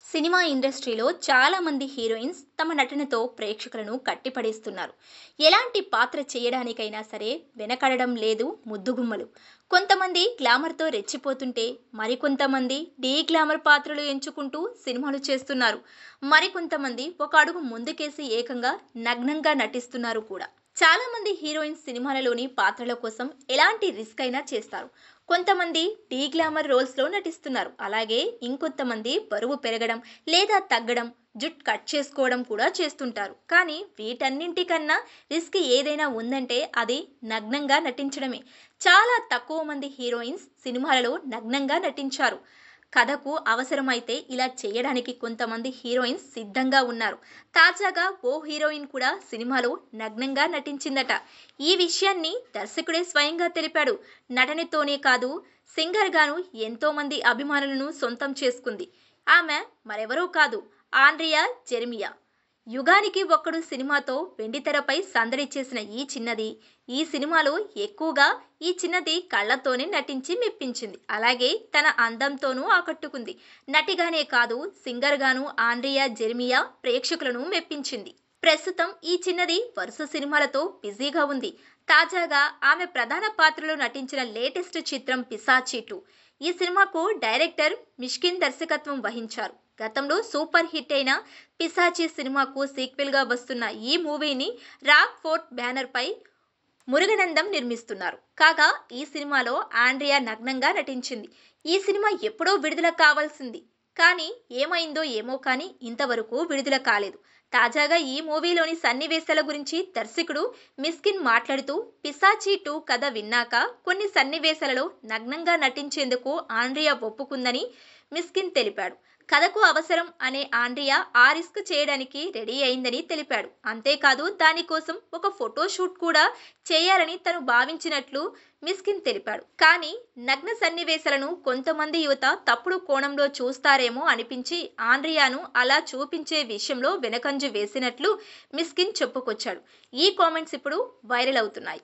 Cinema ఇండస్ట్రీలో చాలా మంది హీరోయిన్స్ తమ నటనతో ప్రేక్షకులను కట్టిపడేస్తున్నారు. ఎలాంటి పాత్ర చేయడానికైనా సరే వెనకడడం లేదు ముద్దుగుమ్మలు. కొంతమంది గ్లామర్తో రెచ్చిపోతుంటే మరికొంతమంది డీ గ్లామర్ పాత్రలు ఎంచుకుంటూ సినిమాలు చేస్తున్నారు. మరికొంతమంది ఒక అడుగు ముందుకేసి ఏకంగా నగ్నంగా నటిస్తున్నారు కూడా. చాలా మంది హీరోయిన్స్ సినిమాలలోని పాత్రల కోసం ఎలాంటి రిస్క్ అయినా చేస్తారు. కొంతమంది డీ గ్లామర్ రోల్స్లో నటిస్తున్నారు. అలాగే ఇంకొంతమంది బరువు పెరగడం లేదా తగ్గడం, జుట్ కట్ చేసుకోవడం కూడా చేస్తుంటారు. కానీ వీటన్నింటికన్నా రిస్క్ ఏదైనా ఉందంటే అది నగ్నంగా నటించడమే. చాలా తక్కువ మంది హీరోయిన్స్ సినిమాలలో నగ్నంగా నటించారు. కథకు అవసరమైతే ఇలా చేయడానికి కొంతమంది హీరోయిన్స్ సిద్ధంగా ఉన్నారు. తాజాగా ఓ హీరోయిన్ కూడా సినిమాలో నగ్నంగా నటించిందట. ఈ విషయాన్ని దర్శకుడే స్వయంగా తెలిపాడు. నటనతోనే కాదు, సింగర్ గాను ఎంతో మంది అభిమానులను సొంతం చేసుకుంది. ఆమె మరెవరో కాదు, ఆండ్రియా జెర్మియా. యుగానికి ఒక్కడు సినిమాతో వెండితెరపై సందడి చేసిన ఈ సినిమాలో ఎక్కువగా ఈ చిన్నది కళ్ళతోనే నటించి మెప్పించింది. అలాగే తన అందంతోనూ ఆకట్టుకుంది. నటిగానే కాదు, సింగర్ గాను ఆండ్రియా జెర్మియా ప్రేక్షకులను మెప్పించింది. ప్రస్తుతం ఈ చిన్నది వరుస సినిమాలతో బిజీగా ఉంది. తాజాగా ఆమె ప్రధాన పాత్రలో నటించిన లేటెస్ట్ చిత్రం పిశాచి 2. ఈ సినిమాకు డైరెక్టర్ మిష్కిన్ దర్శకత్వం వహించారు. గతంలో సూపర్ హిట్ అయిన పిశాచి సినిమాకు సీక్వెల్ గా వస్తున్న ఈ మూవీని రాక్ ఫోర్ట్ బ్యానర్ పై మురుగనందం నిర్మిస్తున్నారు. కాగా ఈ సినిమాలో ఆండ్రియా నగ్నంగా నటించింది. ఈ సినిమా ఎప్పుడో విడుదల కావాల్సింది, కానీ ఏమైందో ఏమో కానీ ఇంతవరకు విడుదల కాలేదు. తాజాగా ఈ మూవీలోని సన్నివేశాల గురించి దర్శకుడు మిస్కిన్ మాట్లాడుతూ, పిశాచి 2 కథ విన్నాక కొన్ని సన్నివేశాలలో నగ్నంగా నటించేందుకు ఆండ్రియా ఒప్పుకుందని మిస్కిన్ తెలిపాడు. కథకు అవసరం అనే ఆండ్రియా ఆ రిస్క్ చేయడానికి రెడీ అయిందని తెలిపాడు. అంతేకాదు, దానికోసం ఒక ఫోటోషూట్ కూడా చేయాలని తను భావించినట్లు మిస్కిన్ తెలిపాడు. కానీ నగ్న సన్నివేశాలను కొంతమంది యువత తప్పుడు కోణంలో చూస్తారేమో అనిపించి ఆండ్రియాను అలా చూపించే విషయంలో వెనకంజ వేసినట్లు మిస్కిన్ చెప్పుకొచ్చాడు. ఈ కామెంట్స్ ఇప్పుడు వైరల్ అవుతున్నాయి.